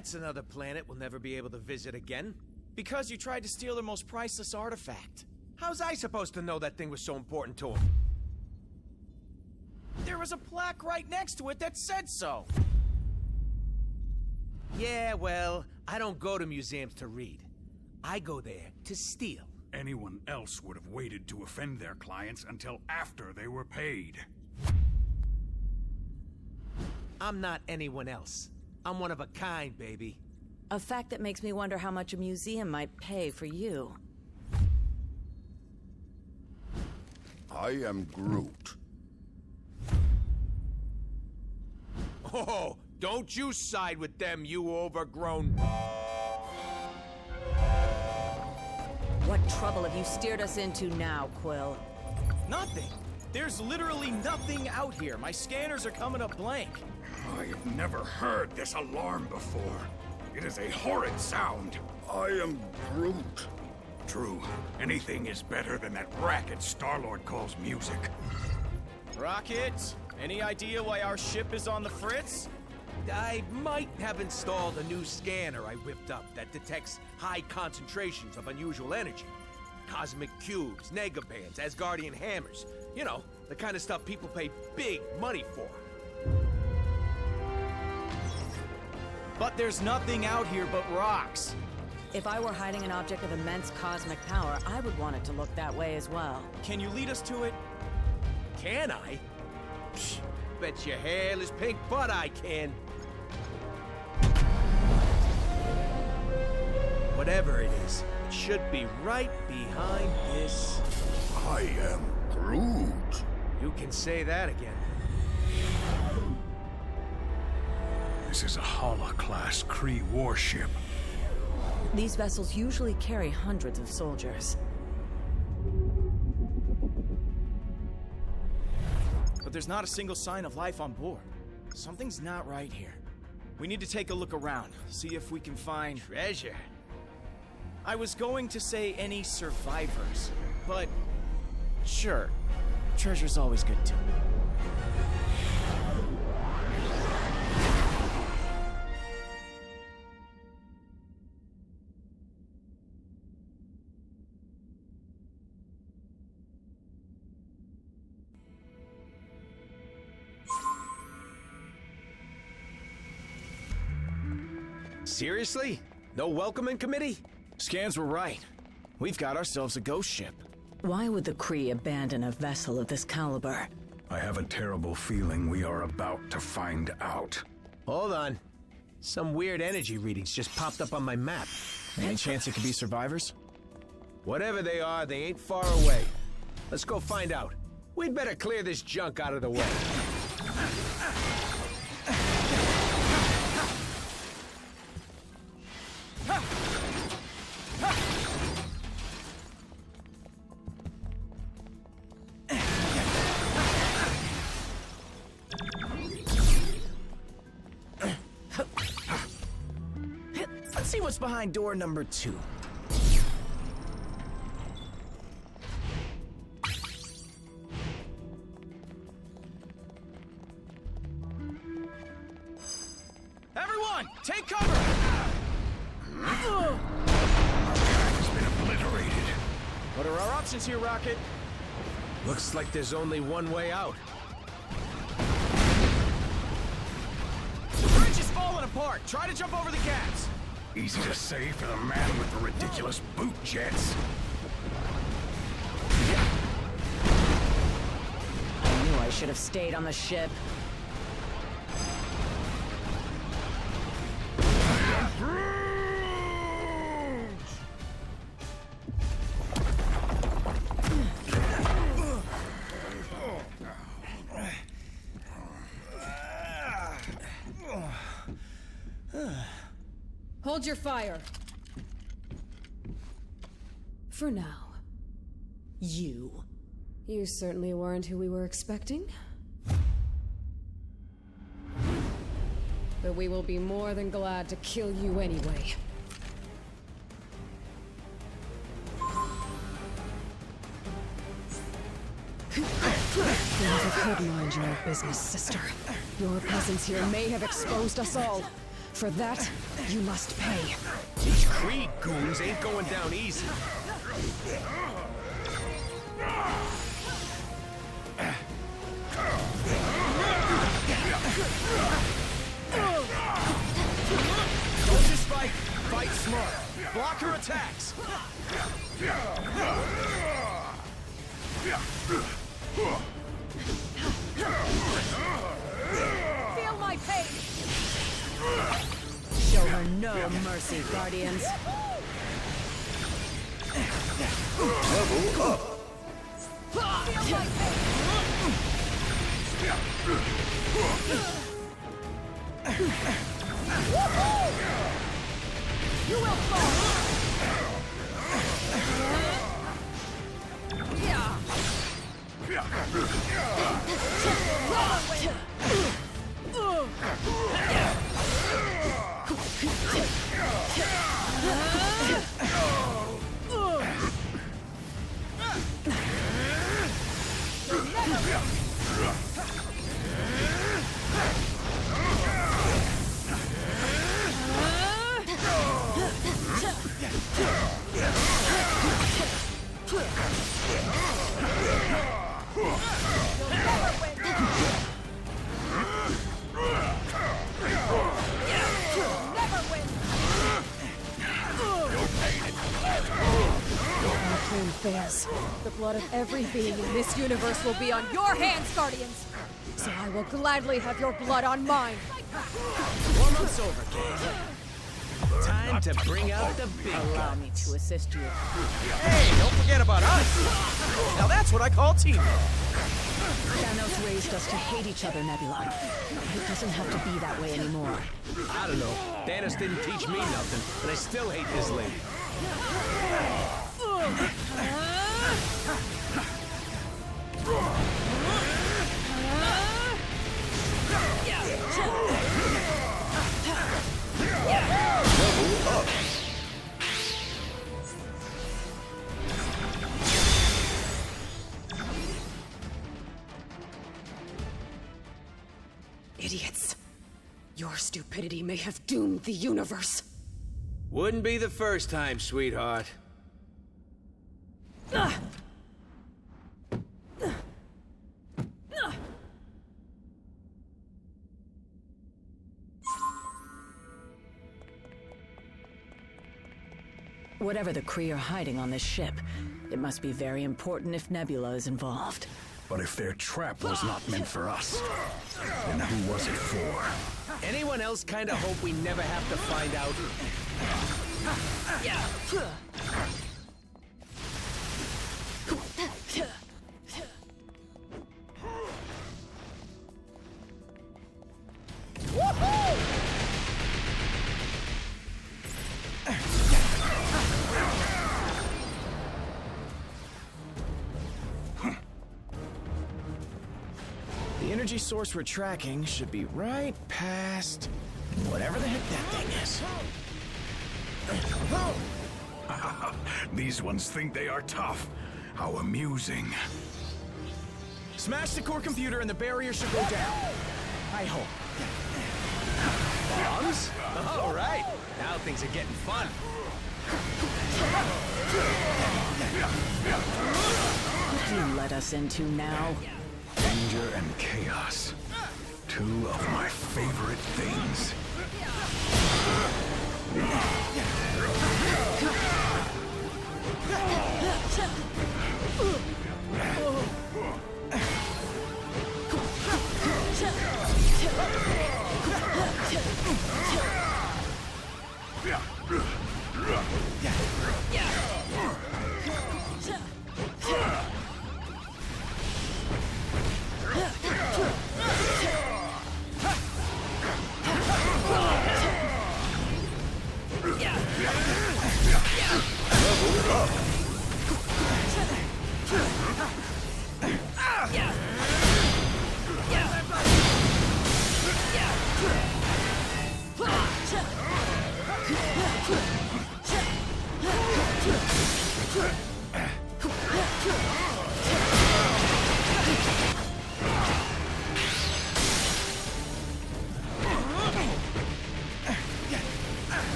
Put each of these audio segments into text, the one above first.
That's another planet we'll never be able to visit again. Because you tried to steal their most priceless artifact. How's I supposed to know that thing was so important to him? There was a plaque right next to it that said so. Yeah, well, I don't go to museums to read. I go there to steal. Anyone else would have waited to offend their clients until after they were paid. I'm not anyone else. I'm one of a kind, baby. A fact that makes me wonder how much a museum might pay for you. I am Groot. Oh, don't you side with them, you overgrown... What trouble have you steered us into now, Quill? Nothing. There's literally nothing out here. My scanners are coming up blank. I have never heard this alarm before. It is a horrid sound. I am Groot. True, anything is better than that racket Star-Lord calls music. Rocket, any idea why our ship is on the fritz? I might have installed a new scanner I whipped up that detects high concentrations of unusual energy. Cosmic cubes, negabands, Asgardian hammers. You know, the kind of stuff people pay big money for. But there's nothing out here but rocks. If I were hiding an object of immense cosmic power, I would want it to look that way as well. Can you lead us to it? Can I? Psh, bet your hairless pink butt I can. Whatever it is, it should be right behind this. I am Groot. You can say that again. This is a Hala-class Kree warship. These vessels usually carry hundreds of soldiers. But there's not a single sign of life on board. Something's not right here. We need to take a look around, see if we can find... Treasure. I was going to say any survivors, but... Sure. Treasure's always good too. Seriously? No welcoming committee? Scans were right. We've got ourselves a ghost ship. Why would the Kree abandon a vessel of this caliber? I have a terrible feeling we are about to find out. Hold on. Some weird energy readings just popped up on my map. Any chance it could be survivors? Whatever they are, they ain't far away. Let's go find out. We'd better clear this junk out of the way. Let's see what's behind door number 2. Everyone, take cover! Our path has been obliterated. What are our options here, Rocket? Looks like there's only one way out. The bridge is falling apart. Try to jump over the gaps. Easy to say for the man with the ridiculous boot jets. I knew I should have stayed on the ship. Hold your fire. For now. You. You certainly weren't who we were expecting. But we will be more than glad to kill you anyway. You never could mind your own business, sister. Your presence here may have exposed us all. For that, you must pay. These Kree goons ain't going down easy. Don't just fight. Fight smart. Block her attacks. Feel my pain! Show her no mercy, Guardians. Level up. Feel my pain! You will fall! Fails. The blood of every being in this universe will be on your hands, Guardians! So I will gladly have your blood on mine! Warm-up's over, gang. Time to bring out the big Allow guns. me to assist you. Hey, don't forget about us. Now that's what I call teamwork. Thanos raised us to hate each other, Nebula. It doesn't have to be that way anymore. I don't know. Thanos didn't teach me nothing, but I still hate this lady. Level up. Idiots. Your stupidity may have doomed the universe. Wouldn't be the first time, sweetheart. Whatever the Kree are hiding on this ship, it must be very important if Nebula is involved. But if their trap was not meant for us, then who was it for? Anyone else kinda hope we never have to find out? The energy source we're tracking should be right past whatever the heck that thing is. These ones think they are tough. How amusing. Smash the core computer and the barrier should go down. I hope. Bombs? All right. Now things are getting fun. What you let us into now? Danger and chaos. Two of my favorite things.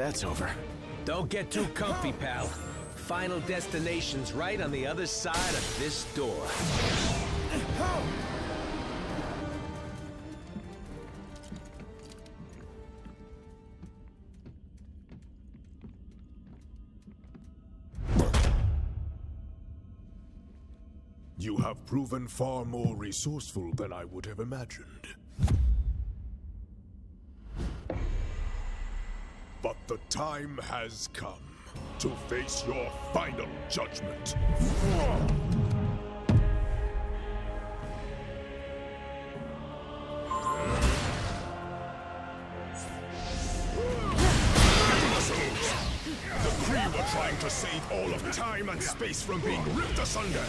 that's over. Don't get too comfy, pal. Final destination's right on the other side of this door. You have proven far more resourceful than I would have imagined. But the time has come to face your final judgment. The Kree were trying to save all of time and space from being ripped asunder.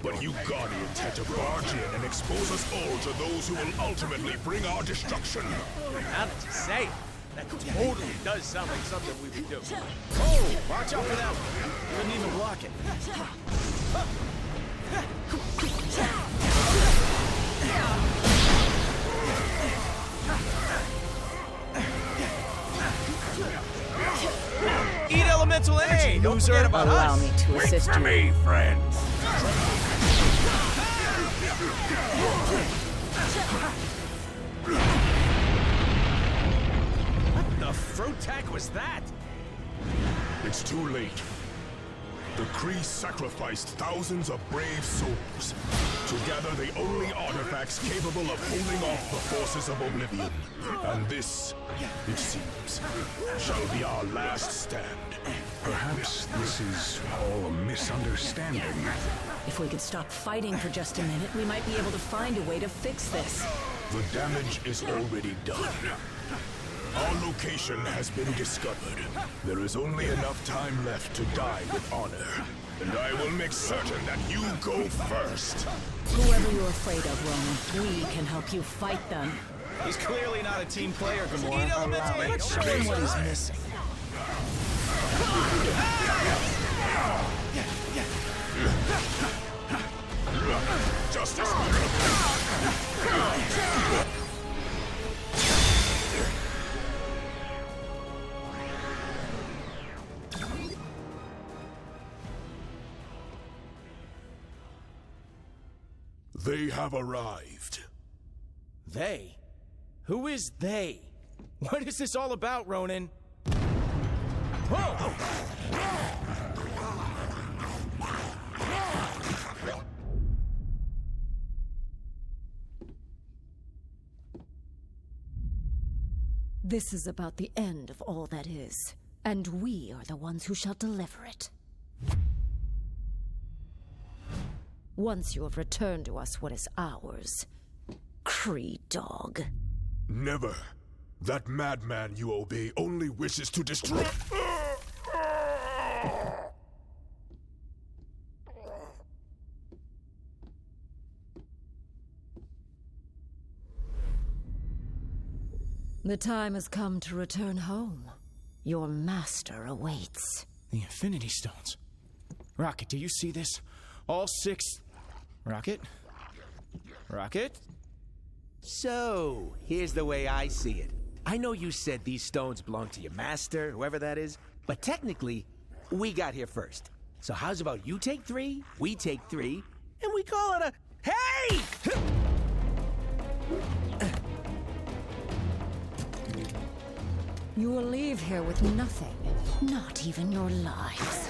But you Guardians had to barge in and expose us all to those who will ultimately bring our destruction. Now that you say it, that totally does sound like something we would do. Oh, watch out for that one. Couldn't even block it. Eat elemental energy, Hey, don't loser. forget about Allow us. me to assist you. Me, friends. What the fruit tack was that? It's too late. The Kree sacrificed thousands of brave souls to gather the only artifacts capable of holding off the forces of oblivion. And this, it seems, shall be our last stand. Perhaps this is all a misunderstanding. If we could stop fighting for just a minute, we might be able to find a way to fix this. The damage is already done. Our location has been discovered. There is only enough time left to die with honor. And I will make certain that you go first. Whoever you're afraid of, Ronan, we can help you fight them. He's clearly not a team player, Gamora. Eat elemental energy. Let's show him what he's missing. Justice. They have arrived. They? Who is they? What is this all about, Ronan? Whoa! This is about the end of all that is, and we are the ones who shall deliver it. Once you have returned to us what is ours, Kree dog. Never. That madman you obey only wishes to destroy. The time has come to return home. Your master awaits. The Infinity Stones. Rocket, do you see this? All 6... Rocket? Rocket? So, here's the way I see it. I know you said these stones belong to your master, whoever that is, but technically, we got here first. So how's about you take 3, we take 3, and we call it a... Hey! You will leave here with nothing, not even your lives.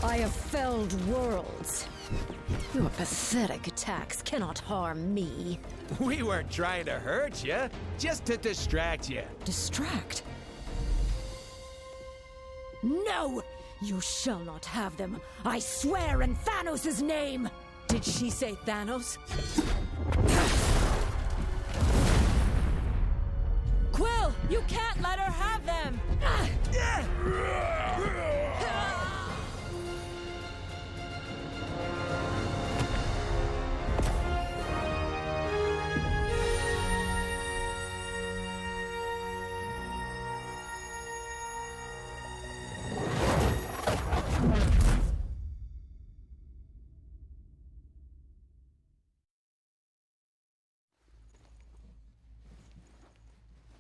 I have felled worlds. Your pathetic attacks cannot harm me. We weren't trying to hurt you, just to distract you. Distract? No! You shall not have them. I swear in Thanos' name! Did she say Thanos? Quill, you can't let her have them!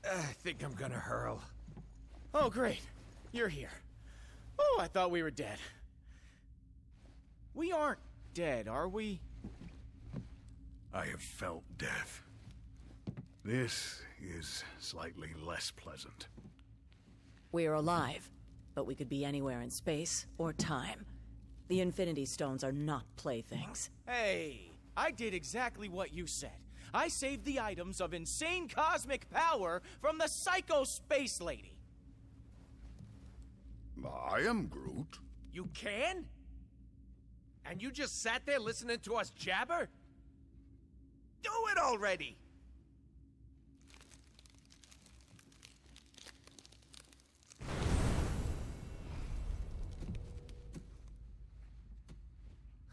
I think I'm gonna hurl. Oh, great. You're here. Oh, I thought we were dead. We aren't dead, are we? I have felt death. This is slightly less pleasant. We're alive, but we could be anywhere in space or time. The Infinity Stones are not playthings. Hey, I did exactly what you said. I saved the items of insane cosmic power from the Psycho Space Lady. I am Groot. You can? And you just sat there listening to us jabber? Do it already!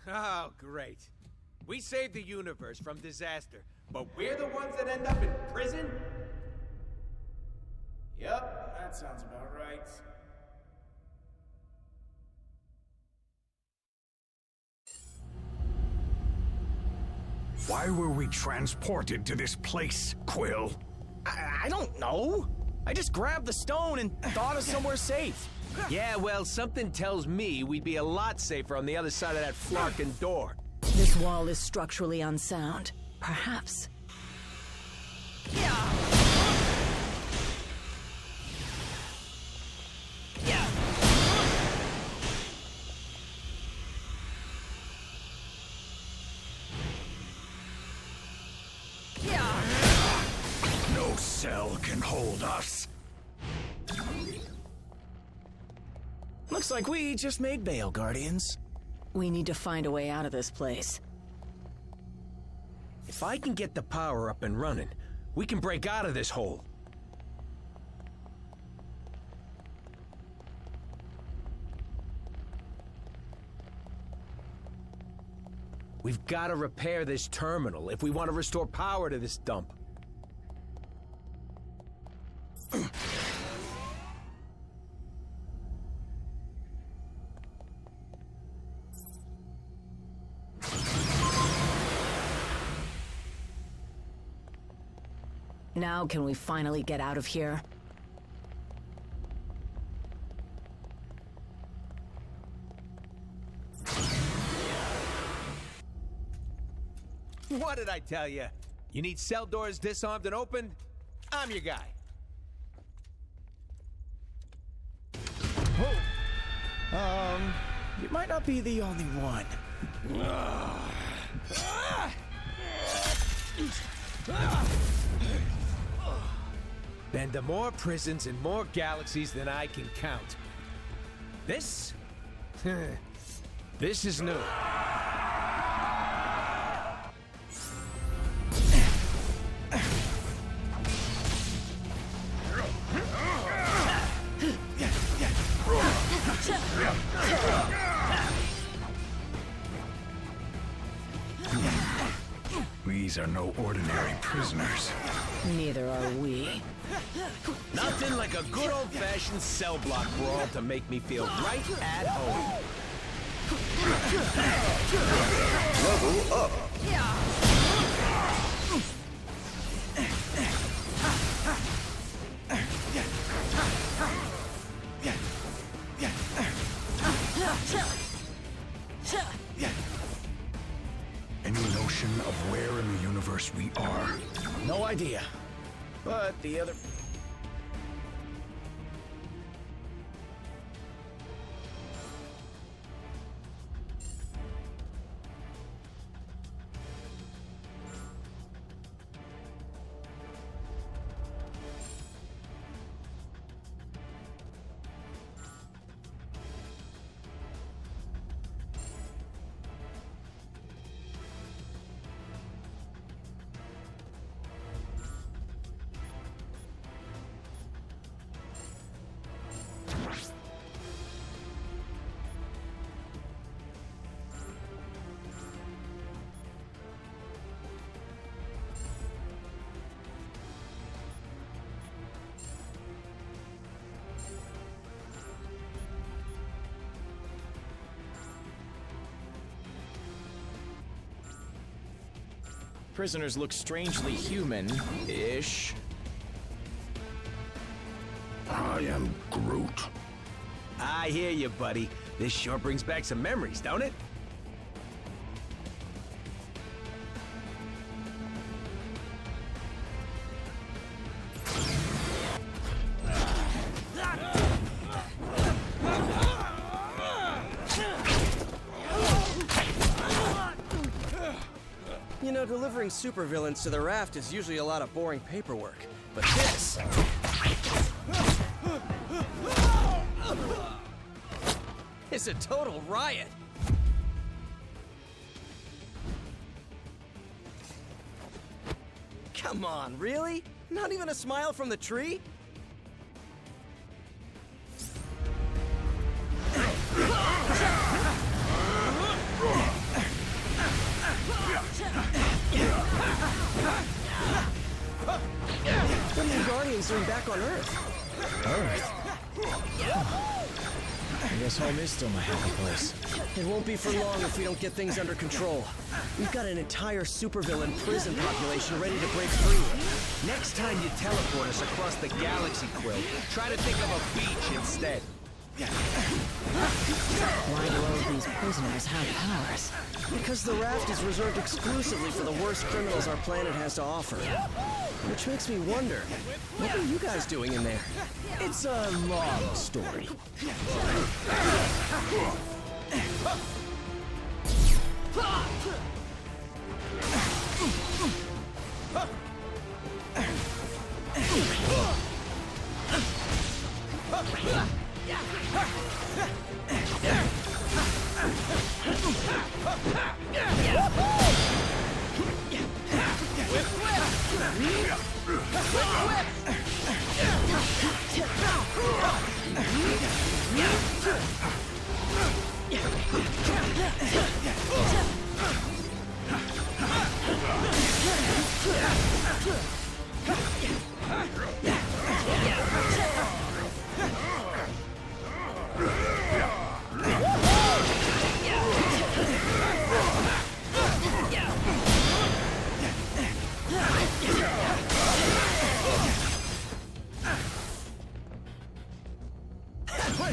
Oh, great. We saved the universe from disaster, but we're the ones that end up in prison? Yep, that sounds about right. Why were we transported to this place, Quill? I don't know. I just grabbed the stone and thought of somewhere safe. Yeah, well, something tells me we'd be a lot safer on the other side of that flarkin' door. This wall is structurally unsound. Perhaps. No cell can hold us. Looks like we just made bail, Guardians. We need to find a way out of this place. If I can get the power up and running, we can break out of this hole. We've got to repair this terminal if we want to restore power to this dump. Now can we finally get out of here? What did I tell you? You need cell doors disarmed and opened? I'm your guy. You might not be the only one. Been to more prisons and more galaxies than I can count. This? This is new. These are no ordinary prisoners. Neither are we. Nothing like a good old-fashioned cell block brawl to make me feel right at home. Level up. Any notion of where in the universe we are? No idea. But the other... Prisoners look strangely human-ish. I am Groot. I hear you, buddy. This sure brings back some memories, don't it? You know, delivering supervillains to the raft is usually a lot of boring paperwork. But this... it's a total riot! Come on, really? Not even a smile from the tree? What are the Guardians doing back on Earth? Earth? I guess home is still my happy place. It won't be for long if we don't get things under control. We've got an entire supervillain prison population ready to break free. Next time you teleport us across the galaxy, Quill, try to think of a beach instead. Why do all of these prisoners have powers? Because the raft is reserved exclusively for the worst criminals our planet has to offer. Which makes me wonder, what are you guys doing in there? It's a long story.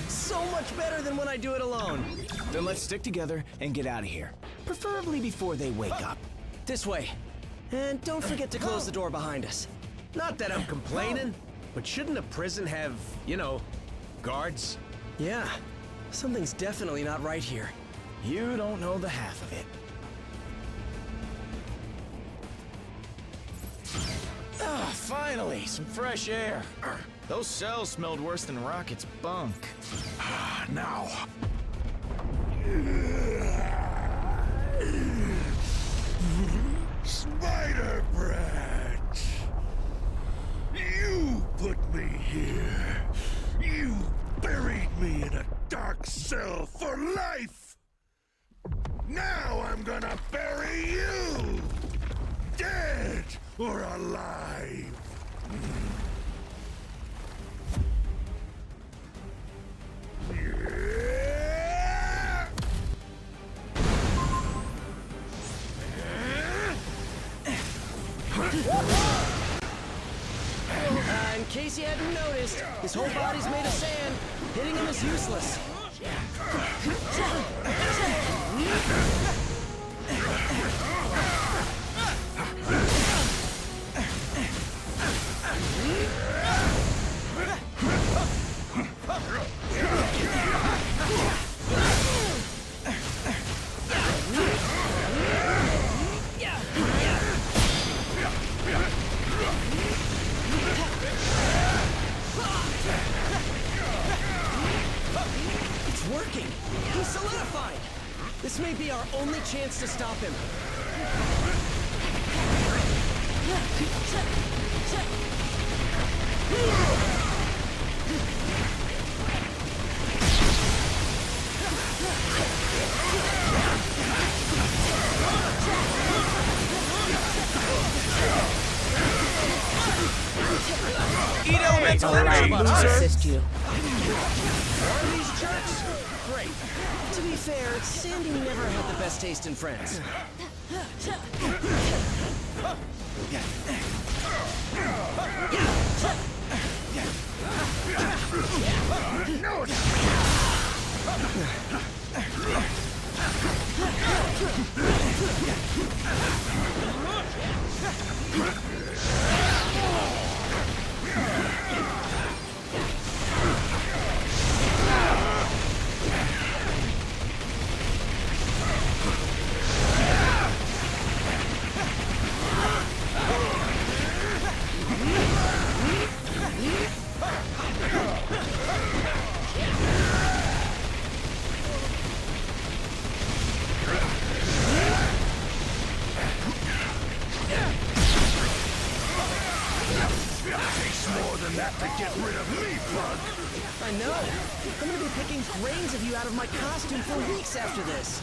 So much better than when I do it alone. Then let's stick together and get out of here. Preferably before they wake up. This way. And don't forget to close the door behind us. Not that I'm complaining, but shouldn't a prison have, you know, guards? Yeah, something's definitely not right here. You don't know the half of it. Ah, finally, some fresh air. Those cells smelled worse than Rocket's bunk. Now. Spider Brat! You put me here. You buried me in a dark cell for life. Now I'm gonna bury you! Dead or alive! In case you hadn't noticed, his whole body's made of sand. Hitting him is useless. It's working! He's solidified! This may be our only chance to stop him. Eat elemental energy! I'll assist you. Are these jerks? Great. To be fair, Sandy never had the best taste in friends. get rid of me, punk! I know. I'm gonna be picking brains of you out of my costume for weeks after this.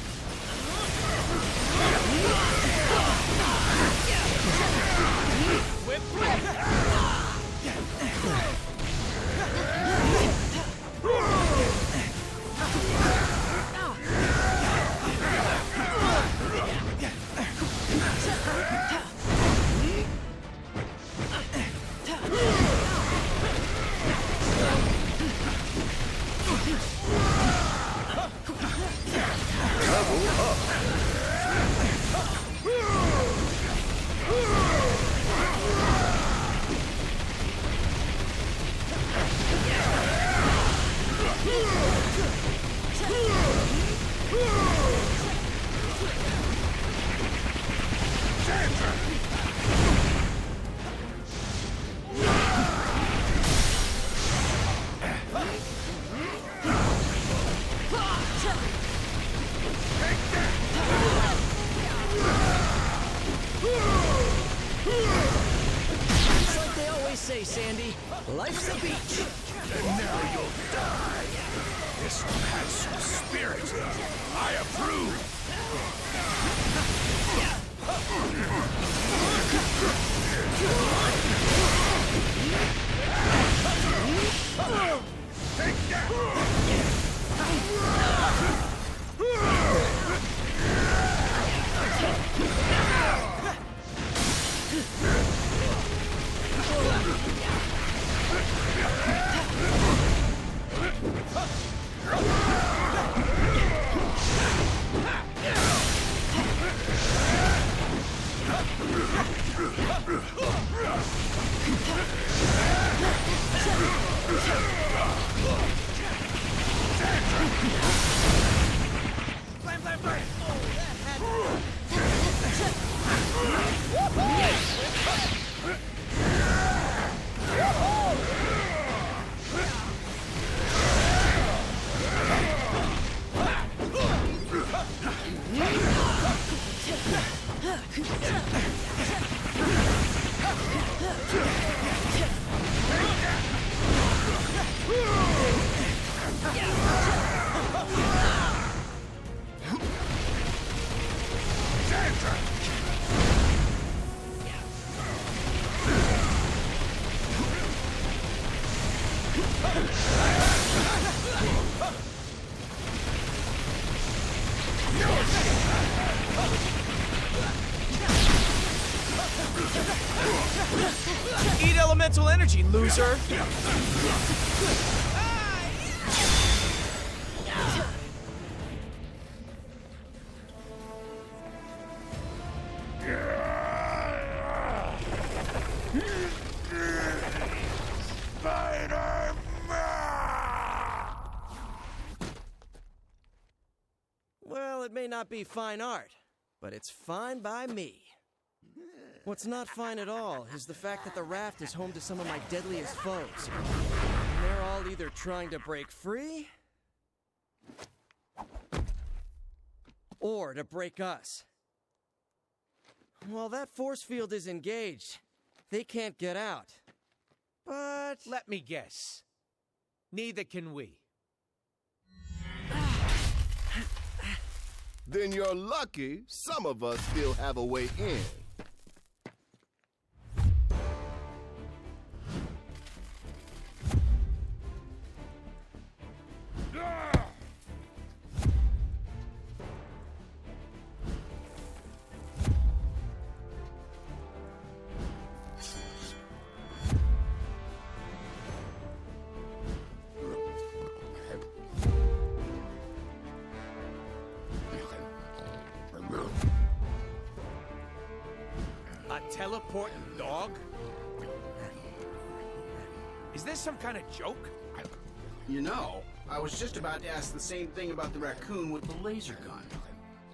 Say, Sandy, life's a beach. And now you'll die. This one has some spirit. I approve. Take that! Eat elemental energy, loser! Well, it may not be fine art, but it's fine by me. What's not fine at all is the fact that the raft is home to some of my deadliest foes. And they're all either trying to break free or to break us. While that force field is engaged, they can't get out. But Let me guess. Neither can we. Then you're lucky some of us still have a way in. A teleporting dog? Is this some kind of joke? You know, I was just about to ask the same thing about the raccoon with the laser gun.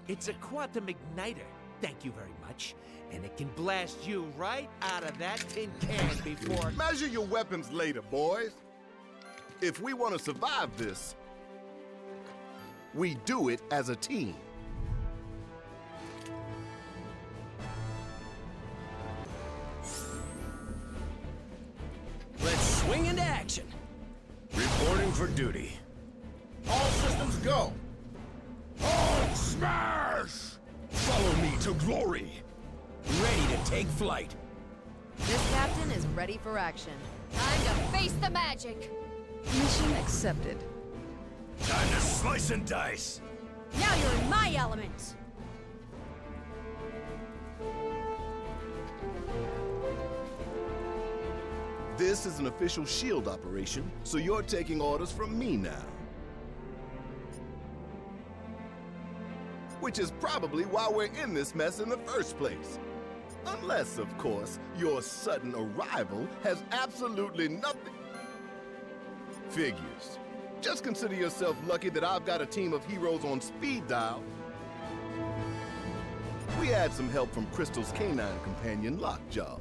It's a quantum igniter, thank you very much. And it can blast you right out of that tin can before... Measure your weapons later, boys. If we want to survive this, we do it as a team. let's swing into action. action. Reporting for duty. All systems go. On smash! Follow me to glory. Ready to take flight. This captain is ready for action. Time to face the magic. Mission accepted. Time to slice and dice. Now you're in my element. This is an official S.H.I.E.L.D. operation, so you're taking orders from me now. Which is probably why we're in this mess in the first place. Unless, of course, your sudden arrival has absolutely nothing. Figures. Just consider yourself lucky that I've got a team of heroes on speed dial. We had some help from Crystal's canine companion, Lockjaw.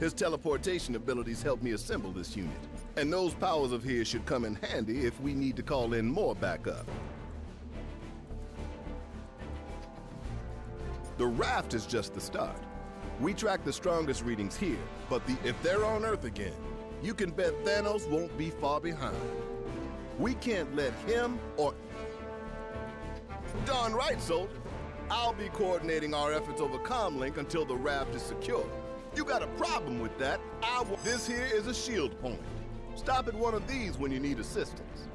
His teleportation abilities helped me assemble this unit. And those powers of his should come in handy if we need to call in more backup. The raft is just the start. We track the strongest readings here, but if they're on Earth again, you can bet Thanos won't be far behind. We can't let him or... Darn right, soldier. I'll be coordinating our efforts over Comlink until the raft is secure. You got a problem with that, This here is a S.H.I.E.L.D. point. Stop at one of these when you need assistance.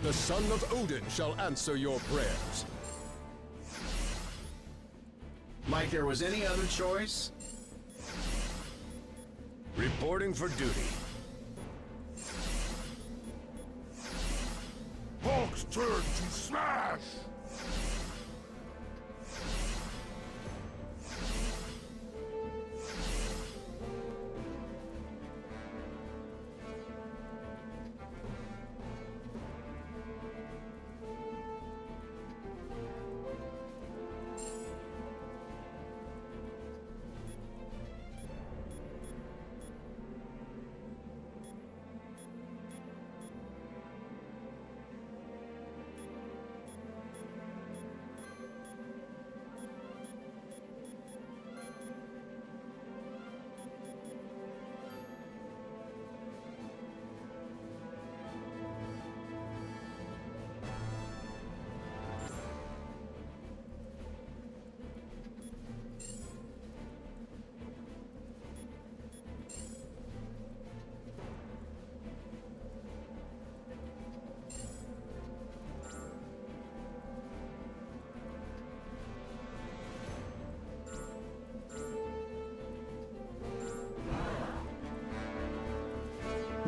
The son of Odin shall answer your prayers. Like there was any other choice? Reporting for duty. Hulk's turn to smash!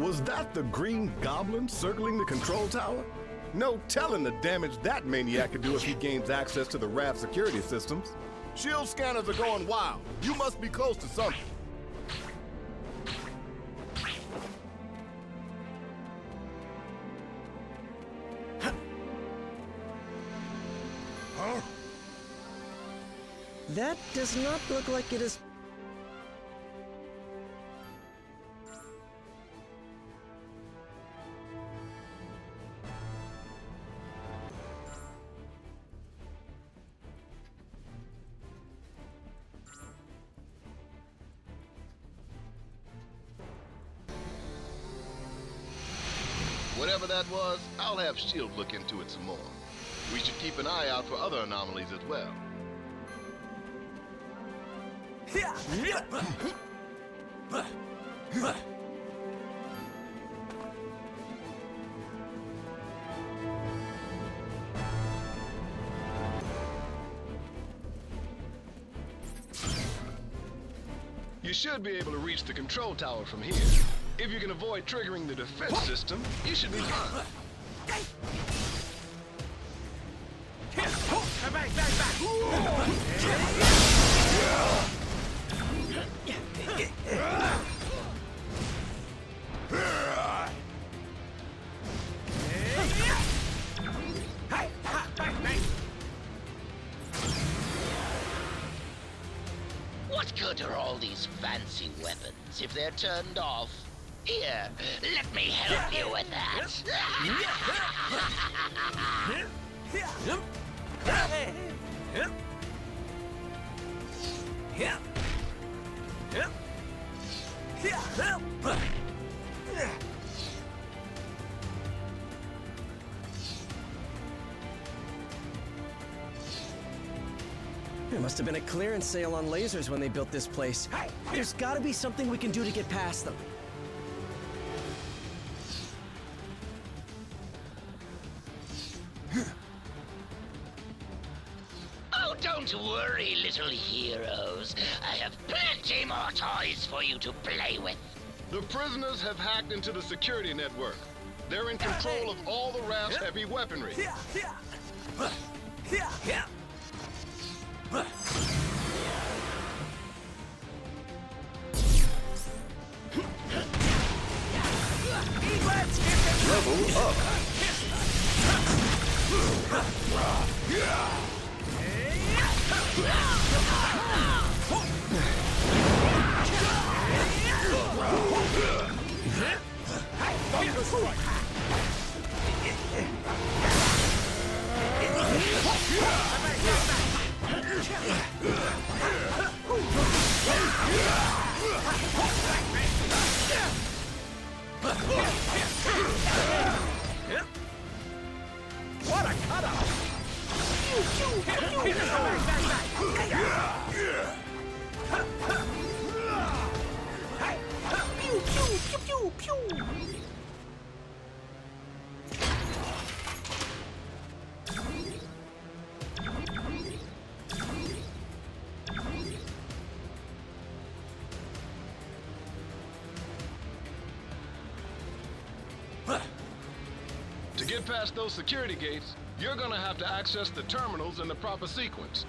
Was that the Green Goblin circling the control tower? No telling the damage that maniac could do if he gains access to the raft security systems. S.H.I.E.L.D. scanners are going wild. You must be close to something. Huh? That does not look like it is... whatever that was, I'll have S.H.I.E.L.D. look into it some more. We should keep an eye out for other anomalies as well. You should be able to reach the control tower from here. If you can avoid triggering the defense system, you should be fine. What good are all these fancy weapons if they're turned off? Here, let me help you with that. There must have been a clearance sale on lasers when they built this place. There's gotta be something we can do to get past them. Oh, don't worry, little heroes. I have plenty more toys for you to play with. The prisoners have hacked into the security network. They're in control of all the raft's heavy weaponry. Level up. What a cutout! To get past those security gates, you're gonna have to access the terminals in the proper sequence.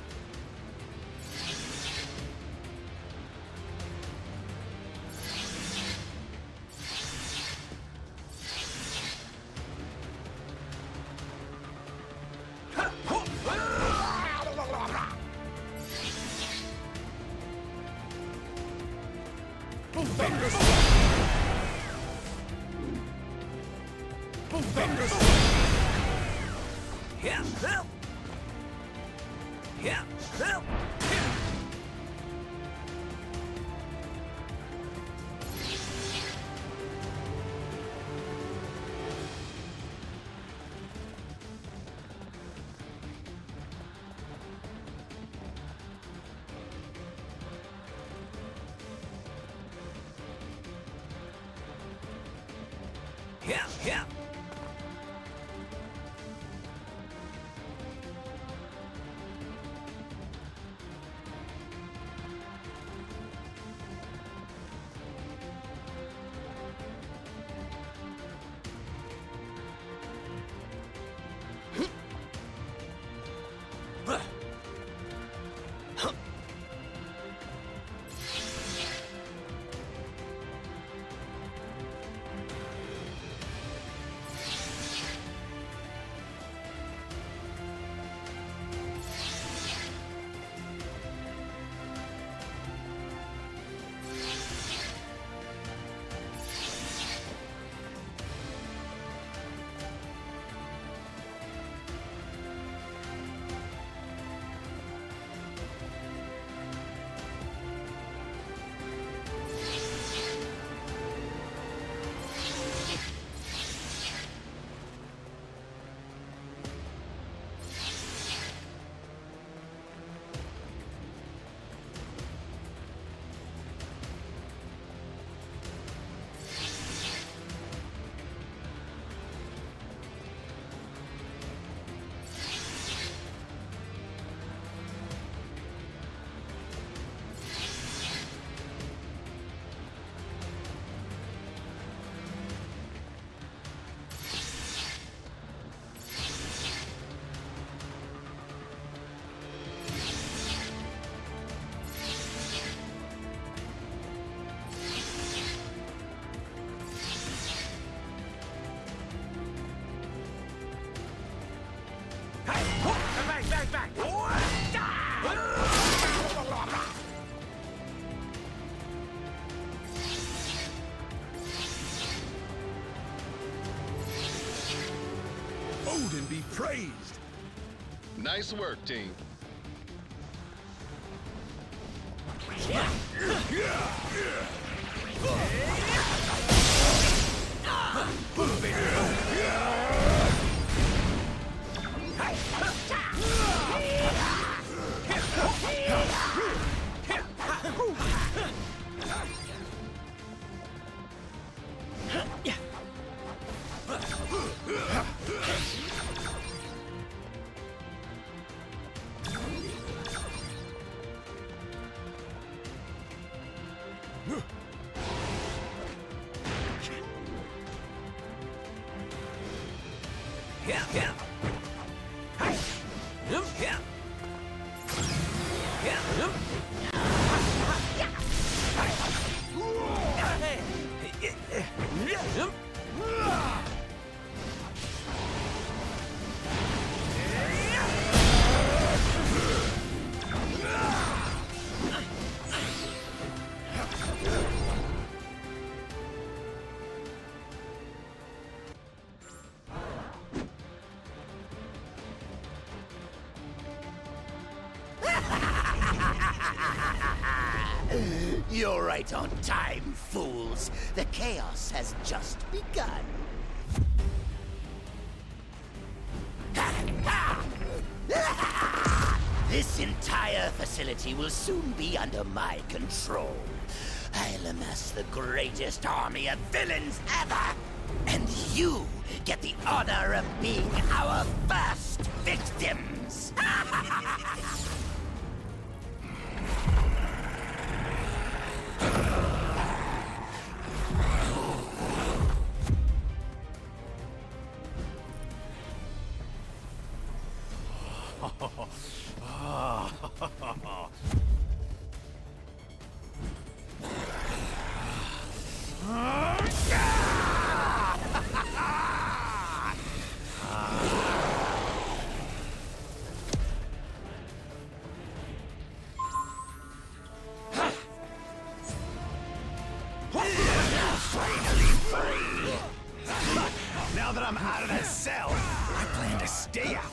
back! Odin be praised! Nice work, team. You're right on time, fools. The chaos has just begun. This entire facility will soon be under my control. I'll amass the greatest army of villains ever! And you get the honor of being our first victims! Now that I'm out of that cell, I plan to stay out.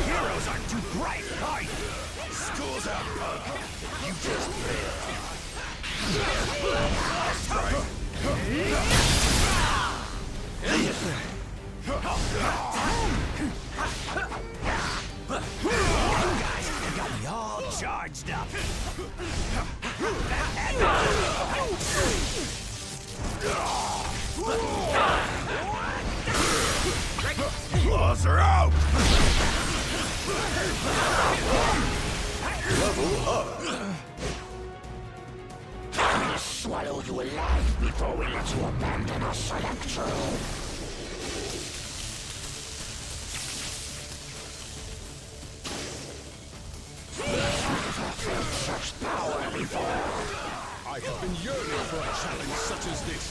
Heroes aren't too bright, are you? School's out, bud. You just failed. You guys got me all charged up. Claws are out! Level up! We'll swallow you alive before we let you abandon us, Electro. Never felt such power before. I have been yearning for a challenge such as this.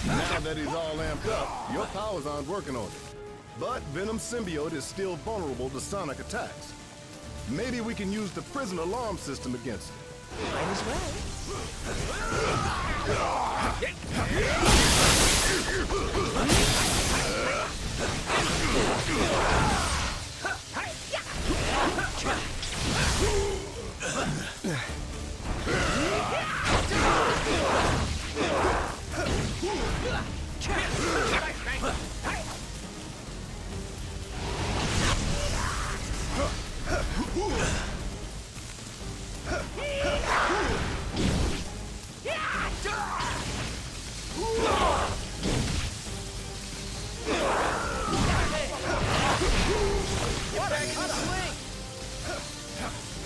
Now that he's all amped up, your powers aren't working on it. But Venom's symbiote is still vulnerable to sonic attacks. Maybe we can use the prison alarm system against it. Might as well.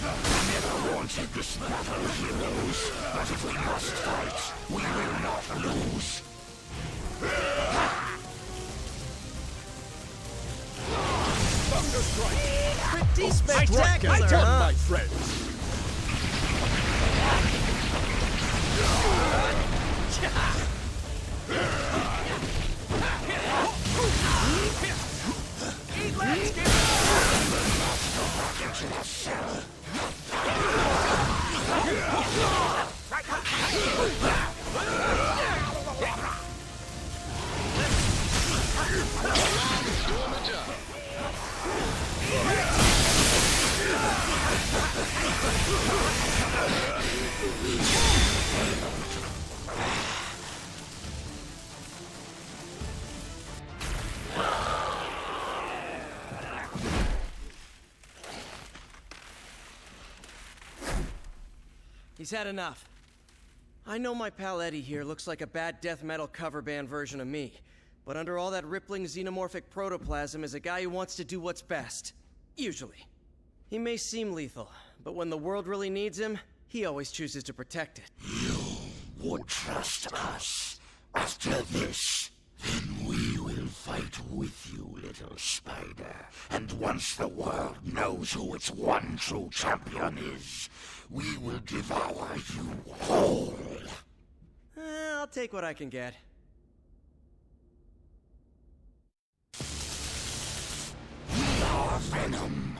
Never wanted this battle, heroes, but if we must fight, we will not lose. Thunder strike! Pretty spectacular, My turn, huh? my friends! He's had enough. I know my pal Eddie here looks like a bad death metal cover band version of me, but under all that rippling xenomorphic protoplasm is a guy who wants to do what's best. Usually. He may seem lethal, but when the world really needs him, he always chooses to protect it. You would trust us. After this, then we will fight with you, little spider. And once the world knows who its one true champion is, we will devour you whole. I'll take what I can get. We are Venom.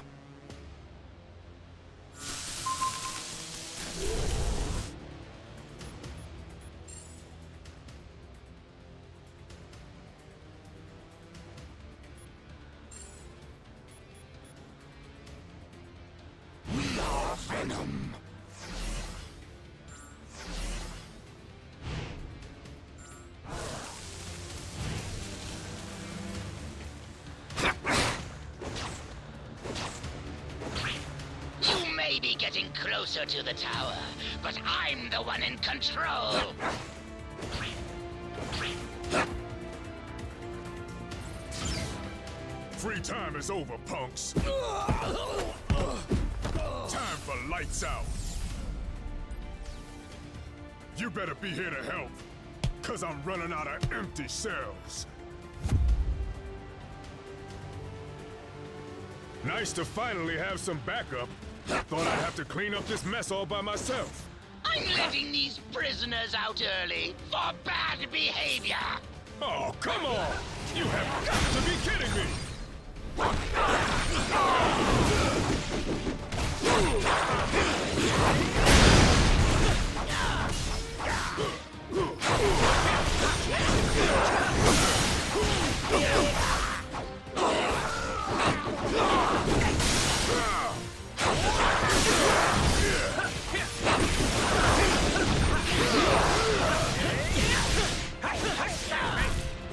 We are Venom. You may be getting closer to the tower, but I'm the one in control. Free time is over, punks. Time for lights out. You better be here to help, 'cause I'm running out of empty cells. Nice to finally have some backup. Thought I'd have to clean up this mess all by myself. I'm letting these prisoners out early for bad behavior. Oh, come on! You have got to be kidding me!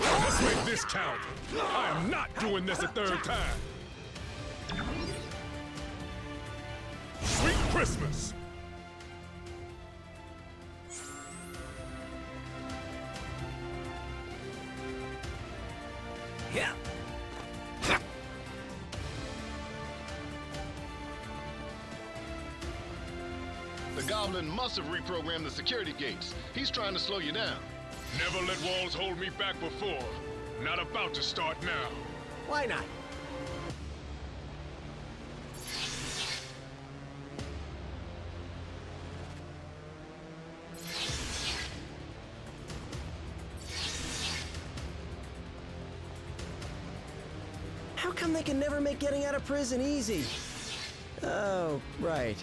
Let's make this count. I am not doing this a third time. Sweet Christmas! Yeah. The Goblin must have reprogrammed the security gates. He's trying to slow you down. Never let walls hold me back before. Not about to start now. Why not? How come they can never make getting out of prison easy? Oh, right.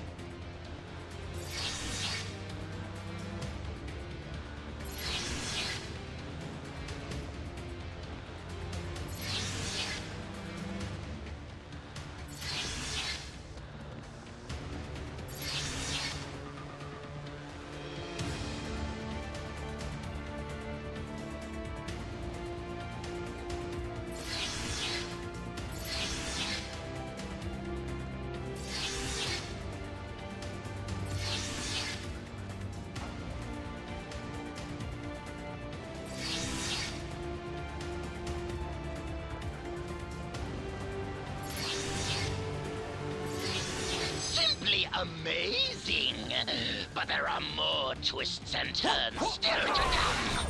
amazing. But there are more twists and turns still to come.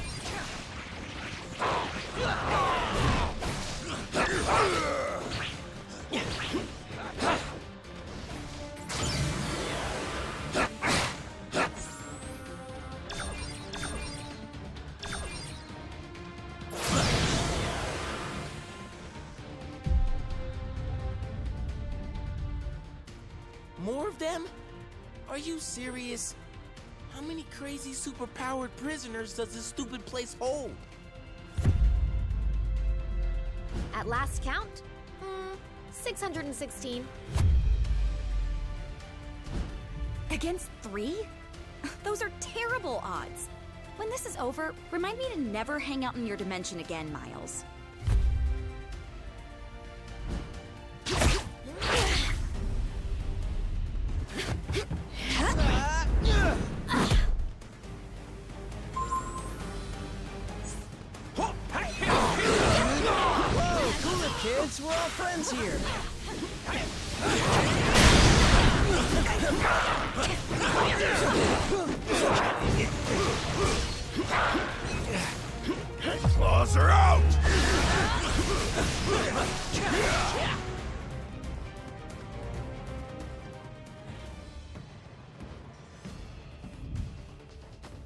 More of them? Are you serious? How many crazy superpowered prisoners does this stupid place hold? At last count, 616. Against 3? Those are terrible odds. When this is over, remind me to never hang out in your dimension again, Miles. Kids, we're all friends here. Claws are out!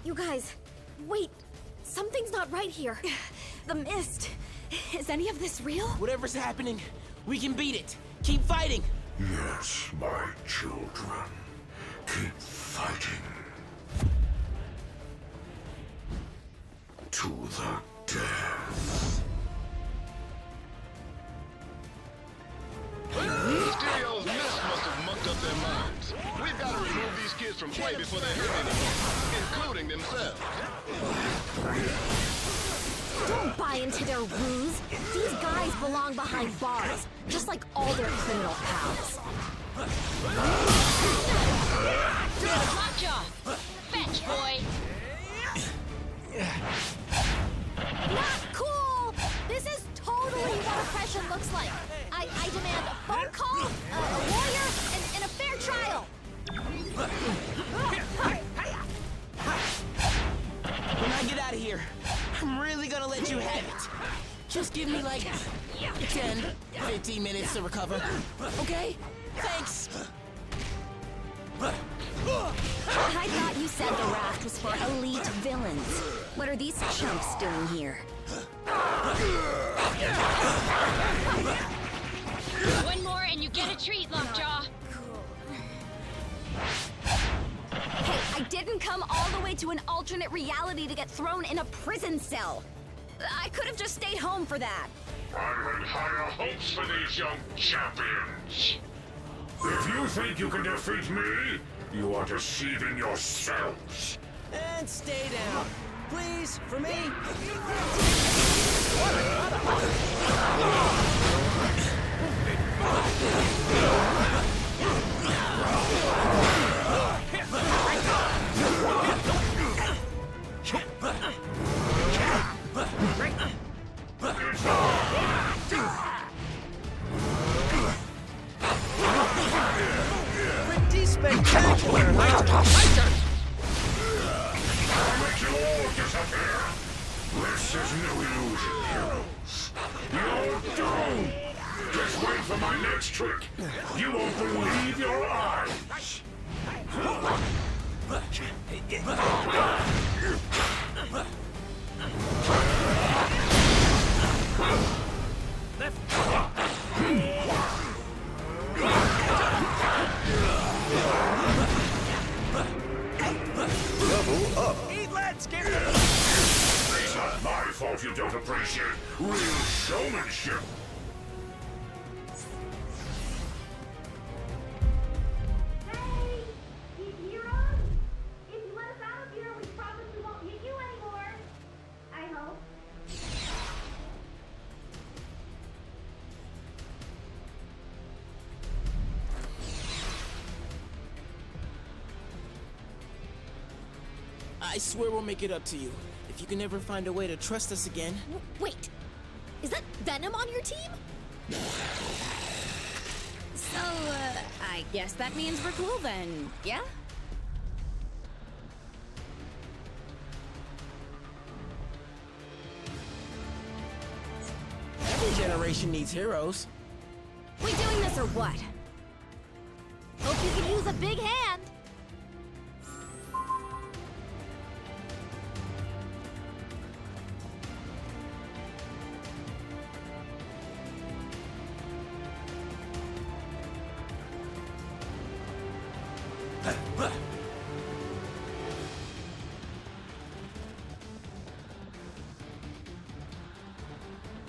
You guys, wait. Something's not right here. The mist. Is any of this real? Whatever's happening, we can beat it. Keep fighting. Yes, my children. Keep fighting. To the death. Mysterio's mist must have mucked up their minds. We've got to remove these kids from play before they hurt anyone, including themselves. Don't buy into their ruse. These guys belong behind bars, just like all their criminal pals. Lockjaw! Fetch, boy! Not cool! This is totally what oppression looks like. I demand a phone call, a lawyer, and a fair trial. When I get out of here, I'm really gonna let you have it. Just give me like 10, 15 minutes to recover. Okay? Thanks. I thought you said the raft was for elite villains. What are these chumps doing here? One more and you get a treat, Lockjaw. Hey, I didn't come all the way to an alternate reality to get thrown in a prison cell. I could have just stayed home for that. I had higher hopes for these young champions. If you think you can defeat me, you are deceiving yourselves. And stay down. Please, for me. Pretty spectacular, huh? I'll make you all disappear. This is no illusion, heroes. You're doomed. Just wait for my next trick. You won't believe your eyes. Level up. Eat, let's get it. It's not my fault you don't appreciate real showmanship. Hey! Heroes? If you let us out of here, we promise we won't hit you anymore. I hope. I swear we'll make it up to you. If you can ever find a way to trust us again. Wait, is that Venom on your team? So, I I guess that means we're cool then, yeah? Every generation needs heroes. We doing this or what? Hope you can use a big hand.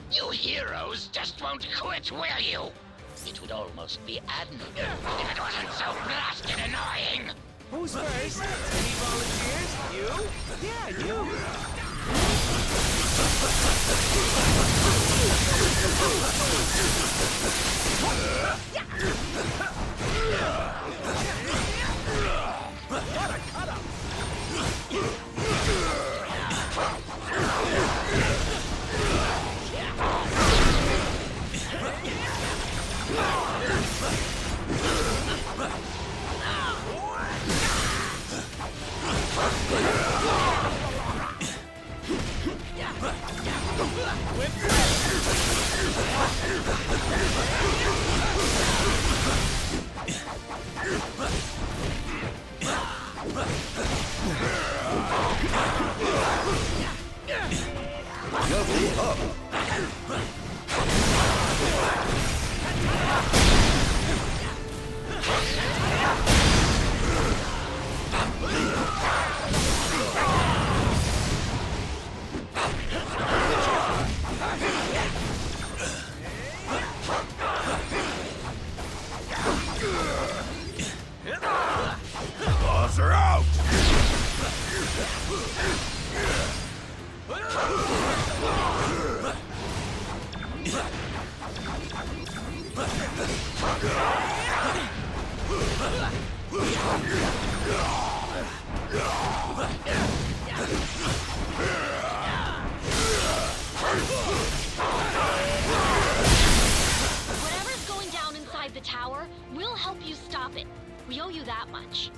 You heroes just won't quit, will you? It would almost be admirable if it wasn't so blasted annoying. Who's first? Any volunteers? You? Yeah, you. Cut up. Level up. Boss are out! Whatever's going down inside the tower, we'll help you stop it. We owe you that much.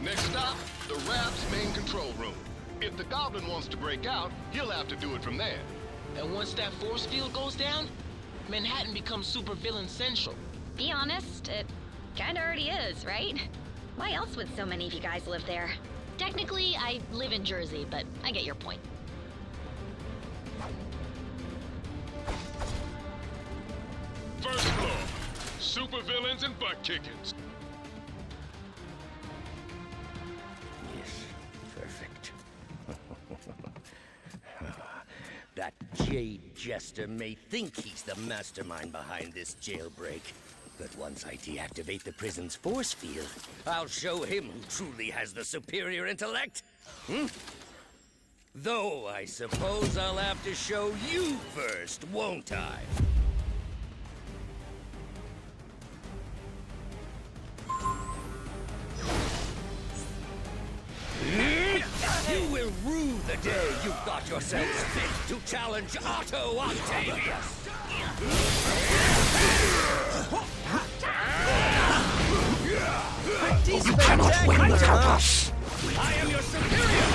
Next stop, the Raft's main control room. If the Goblin wants to break out, he'll have to do it from there. And once that force field goes down, Manhattan becomes supervillain central. Be honest, it kinda already is, right? Why else would so many of you guys live there? Technically, I live in Jersey, but I get your point. First floor, supervillains and butt kickings. Yes, perfect. That Jade Jester may think he's the mastermind behind this jailbreak, but once I deactivate the prison's force field, I'll show him who truly has the superior intellect. Though I suppose I'll have to show you first, won't I? You will rue the day you thought yourselves fit to challenge Otto Octavius! You cannot win without us! I am your superior!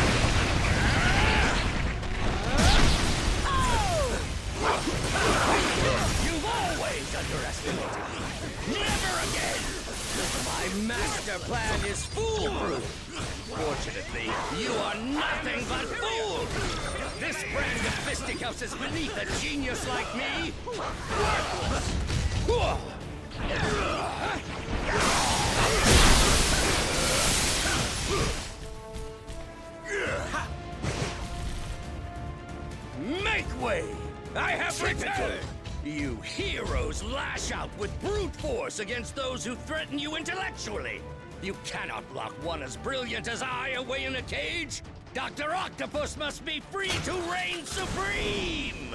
You've always underestimated me! Never again! My master plan is foolproof! Fortunately, you are nothing but fools! This brand of fisticuffs is beneath a genius like me! Worthless! Make way! I have returned! You heroes lash out with brute force against those who threaten you intellectually! You cannot lock one as brilliant as I away in a cage! Dr. Octopus must be free to reign supreme!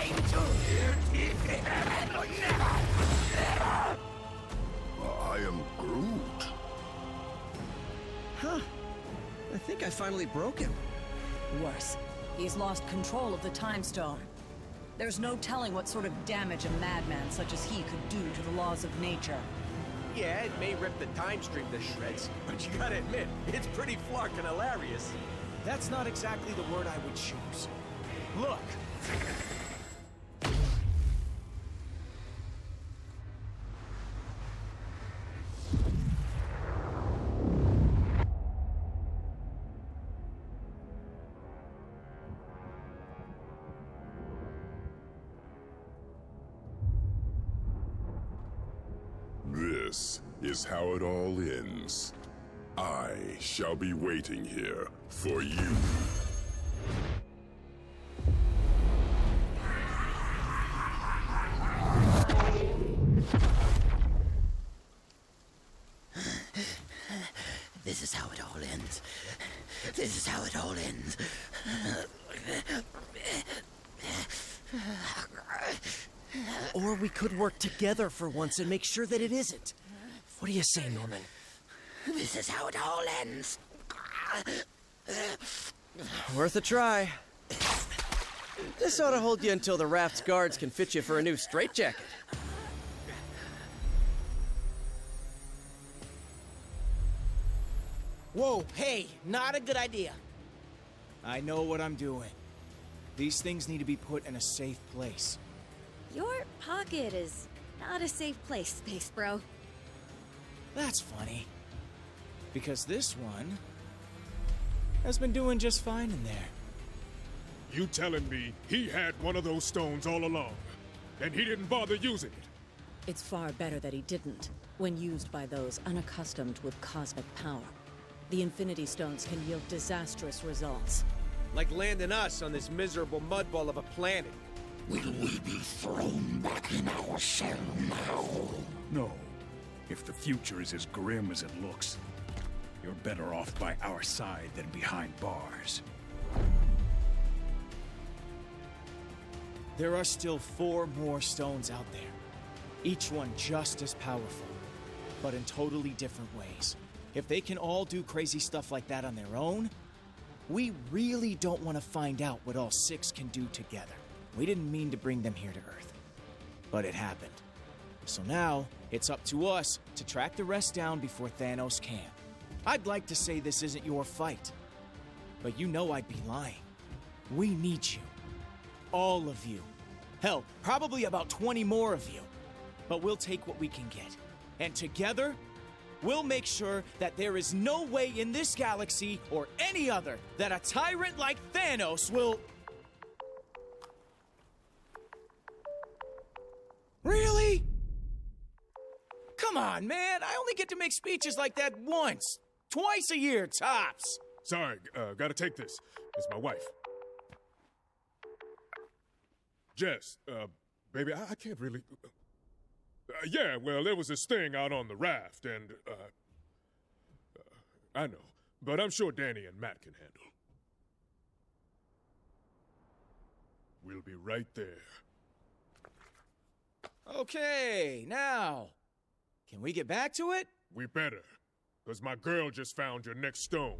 time to... I am Groot. Huh. I think I finally broke him. Worse, he's lost control of the Time Stone. There's no telling what sort of damage a madman such as he could do to the laws of nature. Yeah, it may rip the time stream to shreds, but you gotta admit, it's pretty flarkin' hilarious. That's not exactly the word I would choose. Look! This is how it all ends. I shall be waiting here for you. This is how it all ends. This is how it all ends. Or we could work together for once and make sure that it isn't. What do you say, Norman? This is how it all ends. Worth a try. This ought to hold you until the raft's guards can fit you for a new straitjacket. Whoa, hey, not a good idea. I know what I'm doing. These things need to be put in a safe place. Your pocket is not a safe place, Space Bro. That's funny. Because this one has been doing just fine in there. You telling me he had one of those stones all along, and he didn't bother using it? It's far better that he didn't, when used by those unaccustomed with cosmic power. The Infinity Stones can yield disastrous results. Like landing us on this miserable mudball of a planet. Will we be thrown back in our shell now? No. If the future is as grim as it looks, you're better off by our side than behind bars. There are still 4 more stones out there. Each one just as powerful, but in totally different ways. If they can all do crazy stuff like that on their own, we really don't want to find out what all 6 can do together. We didn't mean to bring them here to Earth, but it happened. So now, it's up to us to track the rest down before Thanos can. I'd like to say this isn't your fight, but you know I'd be lying. We need you. All of you. Hell, probably about 20 more of you. But we'll take what we can get. And together, we'll make sure that there is no way in this galaxy or any other that a tyrant like Thanos will... Really? Come on, man. I only get to make speeches like that once. Twice a year, tops. Sorry, gotta take this. It's my wife. Jess, baby, I can't really... yeah, well, there was this thing out on the raft, and, I know, but I'm sure Danny and Matt can handle. We'll be right there. Okay, now, can we get back to it? We better, because my girl just found your next stone.